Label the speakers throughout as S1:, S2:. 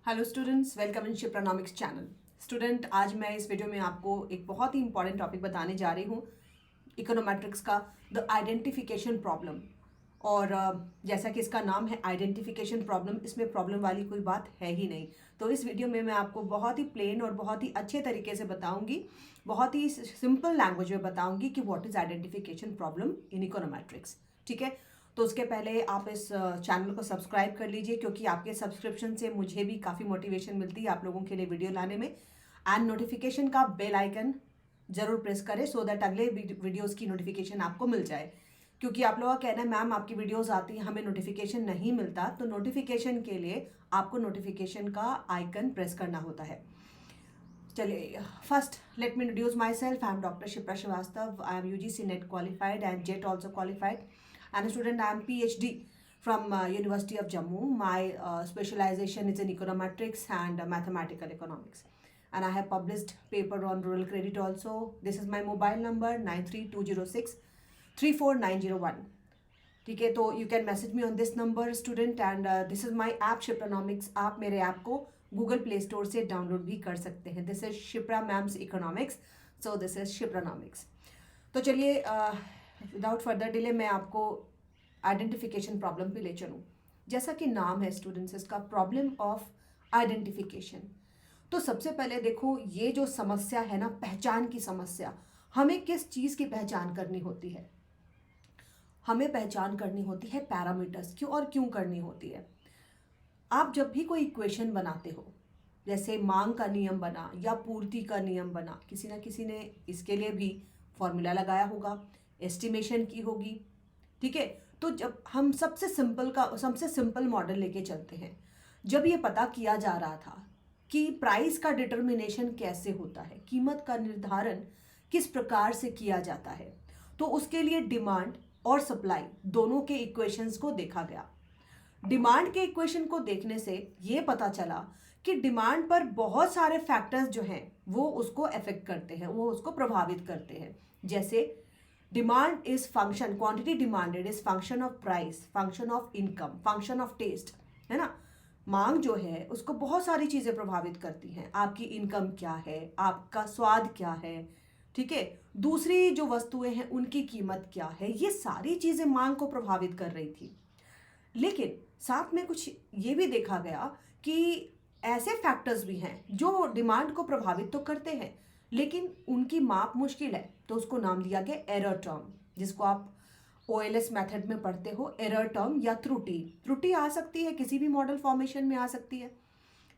S1: Hello students, welcome in Shipranomics channel. Student, आज मैं इस वीडियो में आपको एक बहुत ही इंपॉर्टेंट टॉपिक बताने जा रही हूँ, इकोनोमेट्रिक्स का द आइडेंटिफिकेशन प्रॉब्लम। और जैसा कि इसका नाम है आइडेंटिफिकेशन प्रॉब्लम, इसमें प्रॉब्लम वाली कोई बात है ही नहीं। तो इस वीडियो में मैं आपको बहुत ही प्लेन और बहुत ही अच्छे तरीके से बताऊंगी, बहुत ही सिंपल लैंग्वेज में बताऊंगी कि what is identification problem in econometrics. ठीक है, तो उसके पहले आप इस चैनल को सब्सक्राइब कर लीजिए, क्योंकि आपके सब्सक्रिप्शन से मुझे भी काफ़ी मोटिवेशन मिलती है आप लोगों के लिए वीडियो लाने में। एंड नोटिफिकेशन का बेल आइकन जरूर प्रेस करें सो दैट अगले वीडियोस की नोटिफिकेशन आपको मिल जाए। क्योंकि आप लोगों का कहना है मैम आपकी वीडियोस आती हैं हमें नोटिफिकेशन नहीं मिलता, तो नोटिफिकेशन के लिए आपको नोटिफिकेशन का आइकन प्रेस करना होता है। चलिए, first let me introduce myself. I am doctor Shipra Srivastava. I am UGC NET qualified and JET also qualified and a student. I am PhD from University of Jammu. My specialization is in econometrics and mathematical economics, and I have published paper on rural credit also. This is my mobile number 9320634901. ठीक है, तो you can message me on this number student, and this is my app Shipranomics. आप मेरे app को Google Play Store से download भी कर सकते हैं। This is Shipra Maam's economics, so this is Shipranomics. तो चलिए, विदाउट फर्दर डिले मैं आपको आइडेंटिफिकेशन प्रॉब्लम पे ले चलूँ। जैसा कि नाम है स्टूडेंट्स इसका, प्रॉब्लम ऑफ आइडेंटिफिकेशन। तो सबसे पहले देखो, ये जो समस्या है ना, पहचान की समस्या, हमें किस चीज़ की पहचान करनी होती है? हमें पहचान करनी होती है पैरामीटर्स। क्यों और क्यों करनी होती है? आप जब भी कोई इक्वेशन बनाते हो, जैसे मांग का नियम बना या पूर्ति का नियम बना, किसी ना किसी ने इसके लिए भी फॉर्मूला लगाया होगा, एस्टिमेशन की होगी। ठीक है, तो जब हम सबसे सिंपल मॉडल लेके चलते हैं, जब ये पता किया जा रहा था कि प्राइस का डिटर्मिनेशन कैसे होता है, कीमत का निर्धारण किस प्रकार से किया जाता है, तो उसके लिए डिमांड और सप्लाई दोनों के इक्वेशंस को देखा गया। डिमांड के इक्वेशन को देखने से ये पता चला कि डिमांड पर बहुत सारे फैक्टर्स जो हैं वो उसको अफेक्ट करते हैं, वो उसको प्रभावित करते हैं। जैसे demand is function, quantity demanded is function of price, function of income, function of taste, है ना। मांग जो है उसको बहुत सारी चीज़ें प्रभावित करती हैं। आपकी इनकम क्या है, आपका स्वाद क्या है, ठीक है, दूसरी जो वस्तुएं हैं उनकी कीमत क्या है, ये सारी चीज़ें मांग को प्रभावित कर रही थी। लेकिन साथ में कुछ ये भी देखा गया कि ऐसे फैक्टर्स भी हैं जो डिमांड को प्रभावित तो करते हैं, लेकिन उनकी माप मुश्किल है, तो उसको नाम दिया गया एरर टर्म, जिसको आप OLS मेथड में पढ़ते हो, एरर टर्म या त्रुटि आ सकती है, किसी भी मॉडल फॉर्मेशन में आ सकती है।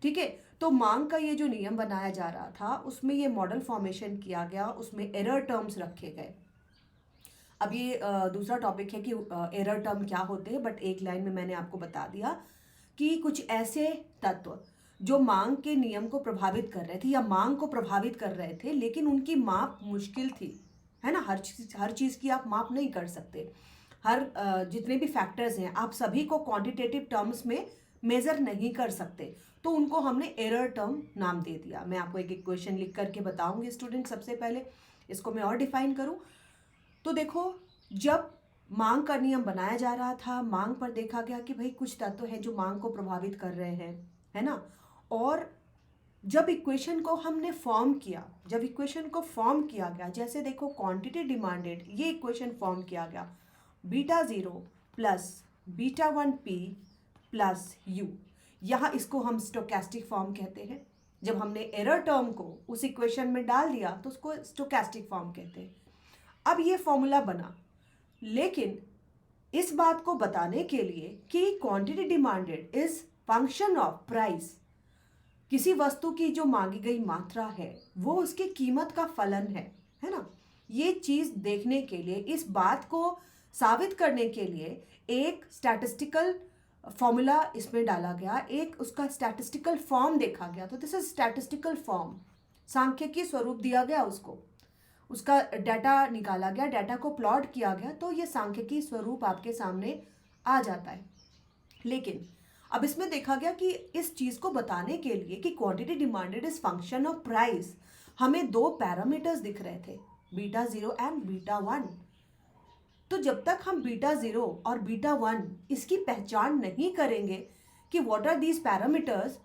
S1: ठीक है, तो मांग का ये जो नियम बनाया जा रहा था उसमें ये मॉडल फॉर्मेशन किया गया, उसमें एरर टर्म्स रखे गए। अब ये दूसरा टॉपिक है कि एरर टर्म क्या होते हैं, बट एक लाइन में मैंने आपको बता दिया कि कुछ ऐसे तत्व जो मांग के नियम को प्रभावित कर रहे थे या मांग को प्रभावित कर रहे थे, लेकिन उनकी माप मुश्किल थी, है ना। हर चीज़ की आप माप नहीं कर सकते। जितने भी फैक्टर्स हैं आप सभी को क्वांटिटेटिव टर्म्स में मेजर नहीं कर सकते, तो उनको हमने एरर टर्म नाम दे दिया। मैं आपको एक इक्वेशन लिख करके बताऊंगी स्टूडेंट। सबसे पहले इसको मैं और डिफाइन करूं तो देखो, जब मांग का नियम बनाया जा रहा था, मांग पर देखा गया कि भाई कुछ तत्व हैं जो मांग को प्रभावित कर रहे हैं, है ना। और जब इक्वेशन को हमने फॉर्म किया, जब इक्वेशन को फॉर्म किया गया, जैसे देखो क्वांटिटी डिमांडेड, ये इक्वेशन फॉर्म किया गया, β0 प्लस β1p प्लस u, यहाँ इसको हम स्टोकेस्टिक फॉर्म कहते हैं। जब हमने एरर टर्म को उस इक्वेशन में डाल दिया तो उसको स्टोकेस्टिक फॉर्म कहते हैं। अब ये फॉर्मूला बना, लेकिन इस बात को बताने के लिए कि quantity demanded is function of price, किसी वस्तु की जो मांगी गई मात्रा है वो उसकी कीमत का फलन है ना। ये चीज़ देखने के लिए, इस बात को साबित करने के लिए एक स्टैटिस्टिकल फॉर्मूला इसमें डाला गया, एक उसका स्टैटिस्टिकल फॉर्म देखा गया। तो दिस इज स्टैटिस्टिकल फॉर्म, सांख्यिकी स्वरूप दिया गया उसको, उसका डाटा निकाला गया, डाटा को प्लॉट किया गया, तो ये सांख्यिकी स्वरूप आपके सामने आ जाता है। लेकिन अब इसमें देखा गया कि इस चीज़ को बताने के लिए कि quantity demanded is function of price, हमें दो पैरामीटर्स दिख रहे थे, β0 एंड β1। तो जब तक हम β0 और β1 इसकी पहचान नहीं करेंगे कि व्हाट आर दीज पैरामीटर्स,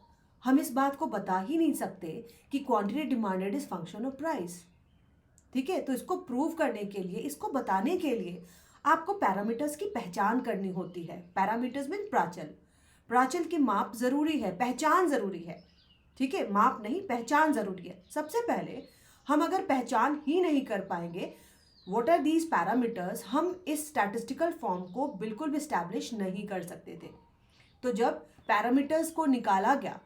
S1: हम इस बात को बता ही नहीं सकते कि quantity demanded is function of price. ठीक है, तो इसको प्रूव करने के लिए, इसको बताने के लिए आपको पैरामीटर्स की पहचान करनी होती है। पैरामीटर्स मीन प्राचल, प्राचल की माप जरूरी है, पहचान जरूरी है। ठीक है, माप नहीं, पहचान जरूरी है। सबसे पहले हम अगर पहचान ही नहीं कर पाएंगे व्हाट आर दीज पैरामीटर्स, हम इस स्टैटिस्टिकल फॉर्म को बिल्कुल भी स्टैब्लिश नहीं कर सकते थे। तो जब पैरामीटर्स को निकाला गया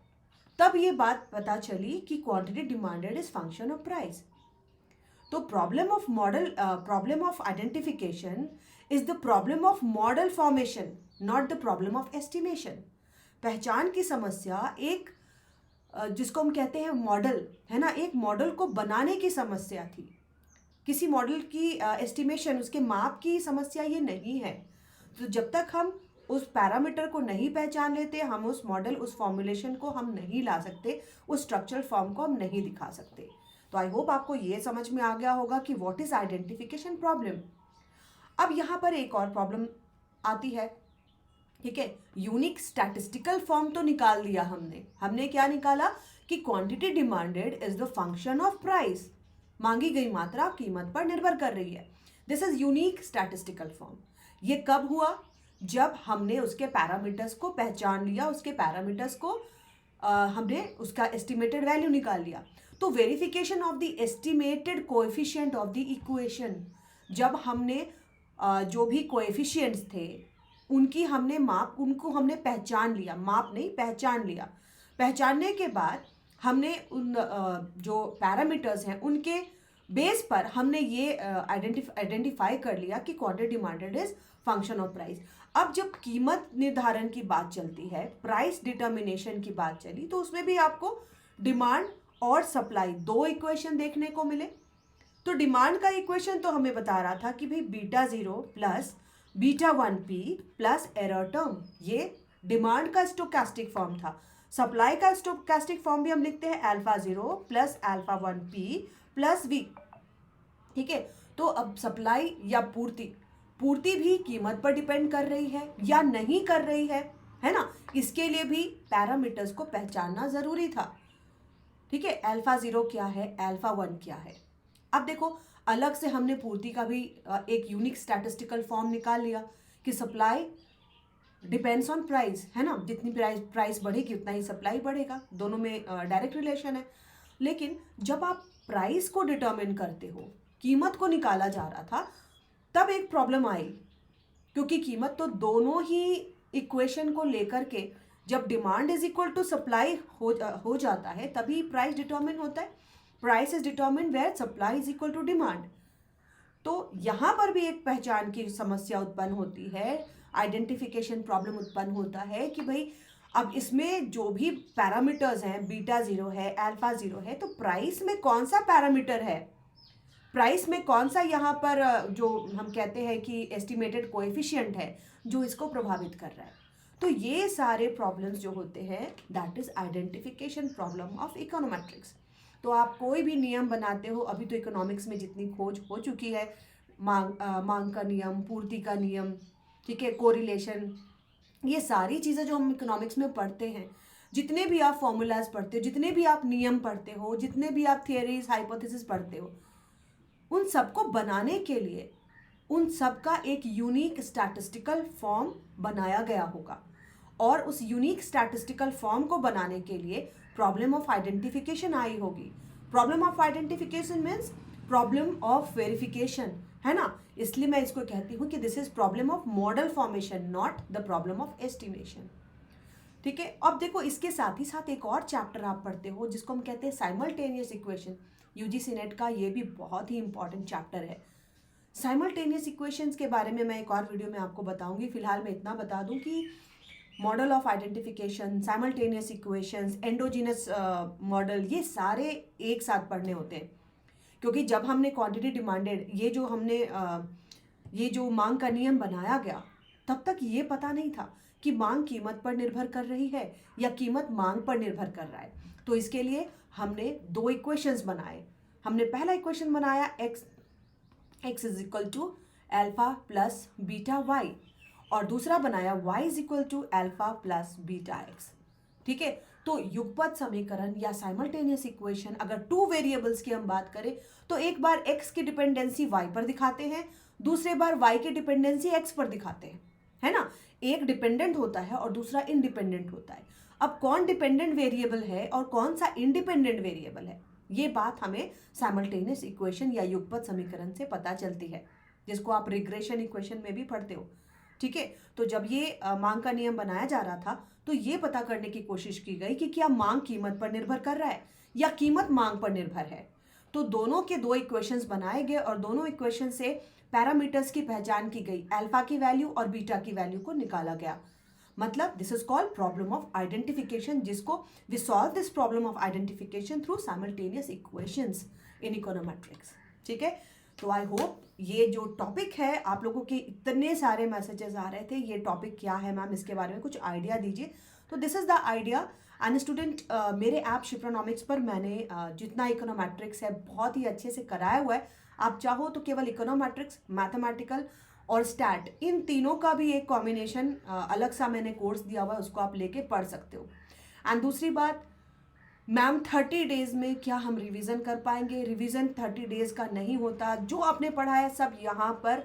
S1: तब ये बात पता चली कि quantity demanded is function of price. तो problem of identification is the problem of model formation, not the problem of estimation. पहचान की समस्या एक जिसको हम कहते हैं मॉडल, है ना, एक मॉडल को बनाने की समस्या थी। किसी मॉडल की एस्टिमेशन, उसके माप की समस्या ये नहीं है। तो जब तक हम उस पैरामीटर को नहीं पहचान लेते, हम उस मॉडल, उस फॉर्मुलेशन को हम नहीं ला सकते, उस स्ट्रक्चरल फॉर्म को हम नहीं दिखा सकते। तो आई होप आपको ये समझ में आ गया होगा कि व्हाट इज आइडेंटिफिकेशन प्रॉब्लम। अब यहाँ पर एक और प्रॉब्लम आती है। ठीक है, यूनिक स्टैटिस्टिकल फॉर्म तो निकाल दिया हमने क्या निकाला कि quantity demanded is the function of price. मांगी गई मात्रा कीमत पर निर्भर कर रही है। This is unique statistical form. ये कब हुआ? जब हमने उसके पैरामीटर्स को पहचान लिया, उसके पैरामीटर्स को हमने उसका एस्टिमेटेड वैल्यू निकाल लिया। तो verification of the estimated coefficient of the equation, जब हमने जो भी कोएफिशिएंट्स थे उनको हमने पहचान लिया, माप नहीं पहचान लिया। पहचानने के बाद हमने उन जो पैरामीटर्स हैं उनके बेस पर हमने ये आइडेंटिफाई कर लिया कि quantity demanded is function of price. अब जब कीमत निर्धारण की बात चलती है, प्राइस डिटर्मिनेशन की बात चली, तो उसमें भी आपको डिमांड और सप्लाई दो इक्वेशन देखने को मिले। तो डिमांड का इक्वेशन तो हमें बता रहा था कि भाई beta 0 plus beta 1p plus error term, ये डिमांड का स्टोकेस्टिक फॉर्म था। सप्लाई का स्टोकेस्टिक फॉर्म भी हम लिखते हैं alpha 0 plus alpha 1p plus v। ठीक है, तो अब सप्लाई या पूर्ति भी कीमत पर डिपेंड कर रही है या नहीं कर रही है ना, इसके लिए भी पैरामीटर्स को पहचानना जरूरी था। ठीक है, अल्फा 0 क्या है, अल्फा 1 क्या है। अब देखो, अलग से हमने पूर्ति का भी एक यूनिक स्टैटिस्टिकल फॉर्म निकाल लिया कि सप्लाई डिपेंड्स ऑन प्राइस, है ना, जितनी प्राइस बढ़ेगी उतना ही सप्लाई बढ़ेगा, दोनों में डायरेक्ट रिलेशन है। लेकिन जब आप प्राइस को डिटरमिन करते हो, कीमत को निकाला जा रहा था, तब एक प्रॉब्लम आई, क्योंकि कीमत तो दोनों ही इक्वेशन को लेकर के जब demand is equal to supply हो जाता है तभी प्राइस डिटरमिन होता है। Price is determine where supply is equal to demand. तो यहाँ पर भी एक पहचान की समस्या उत्पन्न होती है, आइडेंटिफिकेशन प्रॉब्लम उत्पन्न होता है कि भाई अब इसमें जो भी पैरामीटर्स हैं, बीटा 0 है, अल्फा 0 है, तो प्राइस में कौन सा पैरामीटर है, प्राइस में कौन सा यहाँ पर जो हम कहते हैं कि एस्टिमेटेड कोएफिशिएंट है जो इसको प्रभावित कर रहा है। तो ये सारे प्रॉब्लम्स जो होते हैं that is identification problem of econometrics. तो आप कोई भी नियम बनाते हो, अभी तो इकोनॉमिक्स में जितनी खोज हो चुकी है, मांग का नियम, पूर्ति का नियम, ठीक है, कोरिलेशन, ये सारी चीज़ें जो हम इकोनॉमिक्स में पढ़ते हैं, जितने भी आप फॉर्मूलाज पढ़ते हो, जितने भी आप नियम पढ़ते हो, जितने भी आप थियरीज, हाइपोथेसिस पढ़ते हो, उन सबको बनाने के लिए उन सब का एक यूनिक स्टैटिस्टिकल फॉर्म बनाया गया होगा। और उस यूनिक स्टैटिस्टिकल फॉर्म को बनाने के लिए प्रॉब्लम ऑफ आइडेंटिफिकेशन आई होगी। Problem of identification means problem of verification, है ना, इसलिए मैं इसको कहती हूँ कि this is problem of model formation, not the problem of estimation. ठीक है, अब देखो, इसके साथ ही साथ एक और चैप्टर आप पढ़ते हो जिसको हम कहते हैं साइमल्टेनियस इक्वेशन। यूजीसी नेट का ये भी बहुत ही इंपॉर्टेंट चैप्टर है। साइमल्टेनियस इक्वेशंस के बारे में मैं एक और वीडियो में आपको बताऊंगी। फिलहाल मैं इतना बता दूं कि model of identification, simultaneous equations, endogenous model, ये सारे एक साथ पढ़ने होते हैं। क्योंकि जब हमने क्वांटिटी डिमांडेड, ये जो मांग का नियम बनाया गया, तब तक ये पता नहीं था कि मांग कीमत पर निर्भर कर रही है या कीमत मांग पर निर्भर कर रहा है। तो इसके लिए हमने दो इक्वेशंस बनाए। हमने पहला इक्वेशन बनाया x is equal to alpha plus beta y, और दूसरा बनाया y is equal to alpha plus beta x। ठीक है, तो युगपत समीकरण या साइमल्टेनियस इक्वेशन, अगर टू वेरिएबल्स की हम बात करें तो एक बार x की डिपेंडेंसी y पर दिखाते हैं, दूसरे बार y की डिपेंडेंसी x पर दिखाते हैं, है ना। एक डिपेंडेंट होता है और दूसरा इंडिपेंडेंट होता है। अब कौन डिपेंडेंट वेरिएबल है और कौन सा इंडिपेंडेंट वेरिएबल है, ये बात हमें साइमल्टेनियस इक्वेशन या युगपत समीकरण से पता चलती है, जिसको आप रिग्रेशन इक्वेशन में भी पढ़ते हो, ठीक है। तो जब ये मांग का नियम बनाया जा रहा था तो ये पता करने की कोशिश की गई कि क्या मांग कीमत पर निर्भर कर रहा है या कीमत मांग पर निर्भर है। तो दोनों के दो इक्वेशंस बनाए गए और दोनों इक्वेशन से पैरामीटर्स की पहचान की गई, अल्फा की वैल्यू और बीटा की वैल्यू को निकाला गया। मतलब this is called problem of identification, जिसको we solve this problem of identification through simultaneous equations in econometrics, ठीक है। तो आई होप ये जो टॉपिक है, आप लोगों के इतने सारे मैसेजेस आ रहे थे, ये टॉपिक क्या है मैम, इसके बारे में कुछ आइडिया दीजिए। तो this is the idea. And student, मेरे ऐप शिप्रोनॉमिक्स पर मैंने जितना इकोनोमेट्रिक्स है बहुत ही अच्छे से कराया हुआ है। आप चाहो तो केवल इकोनोमेट्रिक्स, मैथमेटिकल और स्टैट, इन तीनों का भी एक कॉम्बिनेशन अलग सा मैंने कोर्स दिया हुआ है, उसको आप लेके पढ़ सकते हो। एंड दूसरी बात, मैम 30 डेज में क्या हम रिवीजन कर पाएंगे? रिवीजन 30 डेज का नहीं होता, जो आपने पढ़ा है सब यहाँ पर,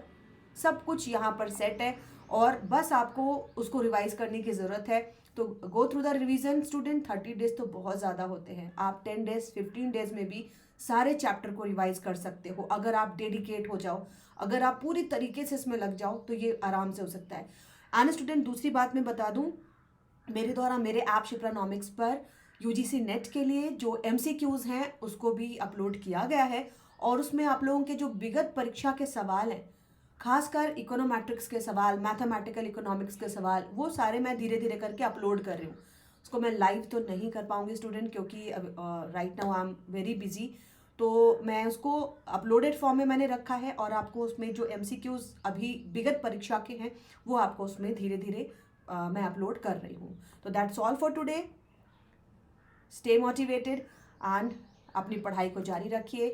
S1: सब कुछ यहाँ पर सेट है और बस आपको उसको रिवाइज करने की ज़रूरत है। तो go through the revision student. 30 days तो बहुत ज़्यादा होते हैं, आप 10 डेज 15 डेज में भी सारे चैप्टर को रिवाइज कर सकते हो अगर आप डेडिकेट हो जाओ, अगर आप पूरी तरीके से इसमें लग जाओ तो ये आराम से हो सकता है। एंड स्टूडेंट, दूसरी बात मैं बता दूँ, मेरे द्वारा मेरे ऐप शिप्रोनॉमिक्स पर यूजीसी नेट के लिए जो एमसीक्यूज हैं उसको भी अपलोड किया गया है और उसमें आप लोगों के जो विगत परीक्षा के सवाल हैं, खासकर इकोनोमेट्रिक्स के सवाल, मैथमेटिकल इकोनॉमिक्स के सवाल, वो सारे मैं धीरे धीरे करके अपलोड कर रही हूँ। उसको मैं लाइव तो नहीं कर पाऊंगी स्टूडेंट, क्योंकि right now I am very busy. तो मैं उसको अपलोडेड फॉर्म में मैंने रखा है और आपको उसमें जो एमसीक्यूज अभी विगत परीक्षा के हैं वो आपको उसमें धीरे धीरे मैं अपलोड कर रही हूँ। तो that's all for today. Stay motivated and अपनी पढ़ाई को जारी रखिए।